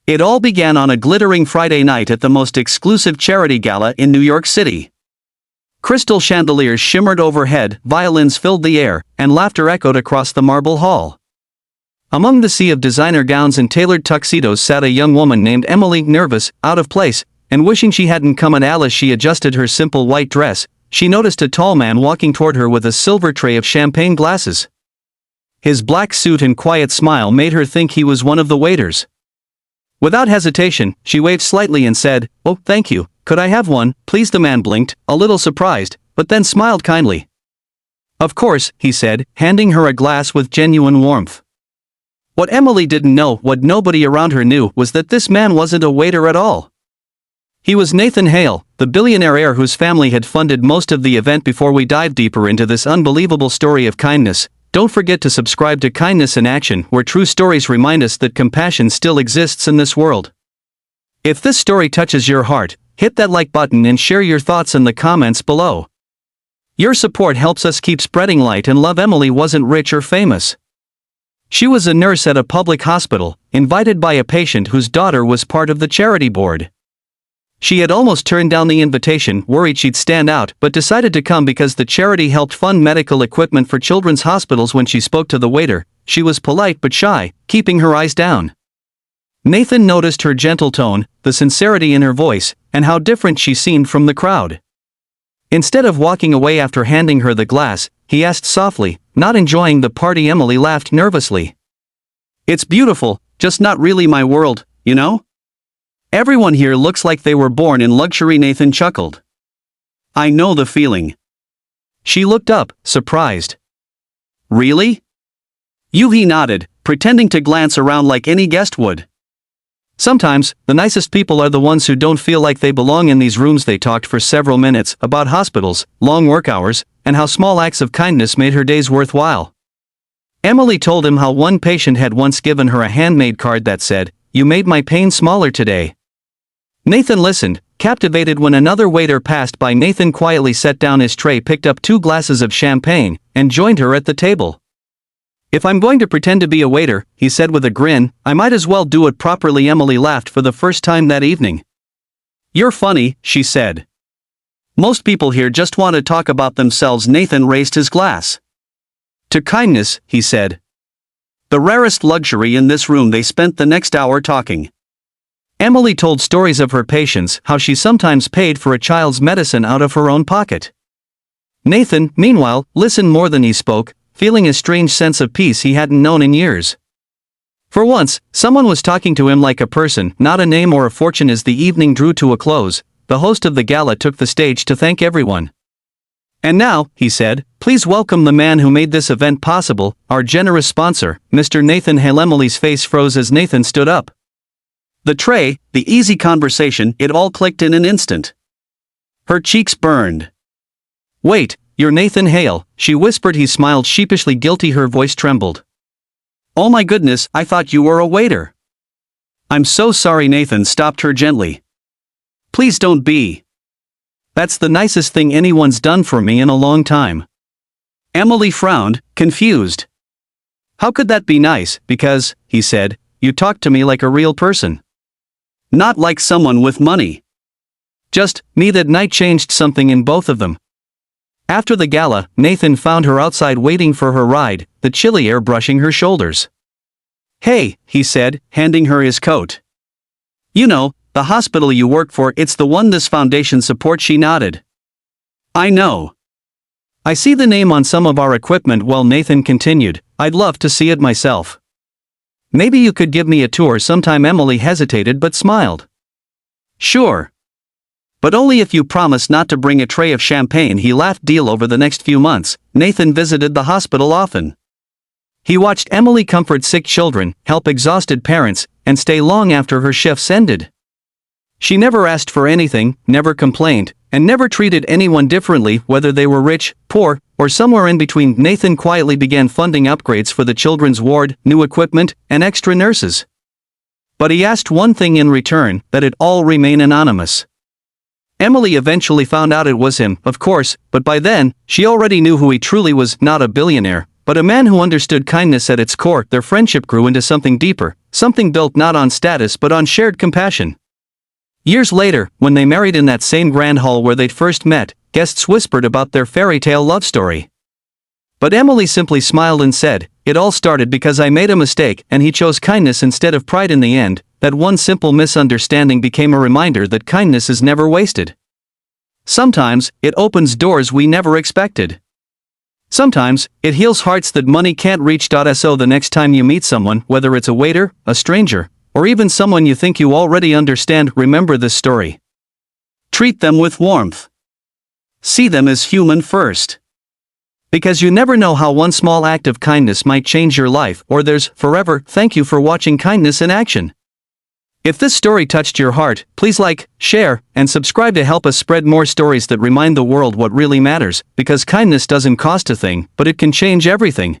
It all began on a glittering Friday night at the most exclusive charity gala in New York City. Crystal chandeliers shimmered overhead, violins filled the air, and laughter echoed across the marble hall. Among the sea of designer gowns and tailored tuxedos sat a young woman named Emily, nervous, out of place, and wishing she hadn't come. And as she adjusted her simple white dress, she noticed a tall man walking toward her with a silver tray of champagne glasses. His black suit and quiet smile made her think he was one of the waiters. Without hesitation, she waved slightly and said, "Oh, thank you, could I have one, please?" The man blinked, a little surprised, but then smiled kindly. "Of course," he said, handing her a glass with genuine warmth. What Emily didn't know, what nobody around her knew, was that this man wasn't a waiter at all. He was Nathan Hale, the billionaire heir whose family had funded most of the event. Before we dive deeper into this unbelievable story of kindness, don't forget to subscribe to Kindness in Action, where true stories remind us that compassion still exists in this world. If this story touches your heart, hit that like button and share your thoughts in the comments below. Your support helps us keep spreading light and love. Emily wasn't rich or famous. She was a nurse at a public hospital, invited by a patient whose daughter was part of the charity board. She had almost turned down the invitation, worried she'd stand out, but decided to come because the charity helped fund medical equipment for children's hospitals. When she spoke to the waiter, she was polite but shy, keeping her eyes down. Nathan noticed her gentle tone, the sincerity in her voice, and how different she seemed from the crowd. Instead of walking away after handing her the glass, he asked softly, "Not enjoying the party?" Emily laughed nervously. "It's beautiful, just not really my world, you know? Everyone here looks like they were born in luxury." Nathan chuckled. "I know the feeling." She looked up, surprised. "Really?" He nodded, pretending to glance around like any guest would. "Sometimes, the nicest people are the ones who don't feel like they belong in these rooms." They talked for several minutes about hospitals, long work hours, and how small acts of kindness made her days worthwhile. Emily told him how one patient had once given her a handmade card that said, "You made my pain smaller today." Nathan listened, captivated. When another waiter passed by, Nathan quietly set down his tray, picked up 2 glasses of champagne, and joined her at the table. "If I'm going to pretend to be a waiter," he said with a grin, "I might as well do it properly." Emily laughed for the first time that evening. "You're funny," she said. "Most people here just want to talk about themselves." Nathan raised his glass. "To kindness," he said. "The rarest luxury in this room." They spent the next hour talking. Emily told stories of her patients, how she sometimes paid for a child's medicine out of her own pocket. Nathan, meanwhile, listened more than he spoke, feeling a strange sense of peace he hadn't known in years. For once, someone was talking to him like a person, not a name or a fortune. As the evening drew to a close, the host of the gala took the stage to thank everyone. "And now," he said, "please welcome the man who made this event possible, our generous sponsor, Mr. Nathan Hale." Emily's face froze as Nathan stood up. The tray, the easy conversation, it all clicked in an instant. Her cheeks burned. "Wait, you're Nathan Hale," she whispered. He smiled sheepishly, guilty. Her voice trembled. "Oh my goodness, I thought you were a waiter." "I'm so sorry." Nathan stopped her gently. "Please don't be. That's the nicest thing anyone's done for me in a long time." Emily frowned, confused. "How could that be nice?" "Because," he said, "you talked to me like a real person. Not like someone with money." Just me. That night changed something in both of them. After the gala, Nathan found her outside waiting for her ride, the chilly air brushing her shoulders. "Hey," he said, handing her his coat. "You know, the hospital you work for, it's the one this foundation supports." She nodded. "I know. I see the name on some of our equipment." "Well," Nathan continued, "I'd love to see it myself. Maybe you could give me a tour sometime." Emily hesitated but smiled. "Sure. But only if you promise not to bring a tray of champagne." He laughed. "Deal." Over the next few months, Nathan visited the hospital often. He watched Emily comfort sick children, help exhausted parents, and stay long after her shifts ended. She never asked for anything, never complained, and never treated anyone differently, whether they were rich, poor, or somewhere in between. Nathan quietly began funding upgrades for the children's ward, new equipment, and extra nurses. But he asked one thing in return, that it all remain anonymous. Emily eventually found out it was him, of course, but by then, she already knew who he truly was. Not a billionaire, but a man who understood kindness at its core. Their friendship grew into something deeper, something built not on status but on shared compassion. Years later, when they married in that same grand hall where they'd first met, guests whispered about their fairy tale love story. But Emily simply smiled and said, "It all started because I made a mistake and he chose kindness instead of pride in the end." That one simple misunderstanding became a reminder that kindness is never wasted. Sometimes, it opens doors we never expected. Sometimes, it heals hearts that money can't reach. So the next time you meet someone, whether it's a waiter, a stranger, or even someone you think you already understand, remember this story. Treat them with warmth. See them as human first. Because you never know how one small act of kindness might change your life or theirs forever. Thank you for watching Kindness in Action. If this story touched your heart, please like, share, and subscribe to help us spread more stories that remind the world what really matters, because kindness doesn't cost a thing, but it can change everything.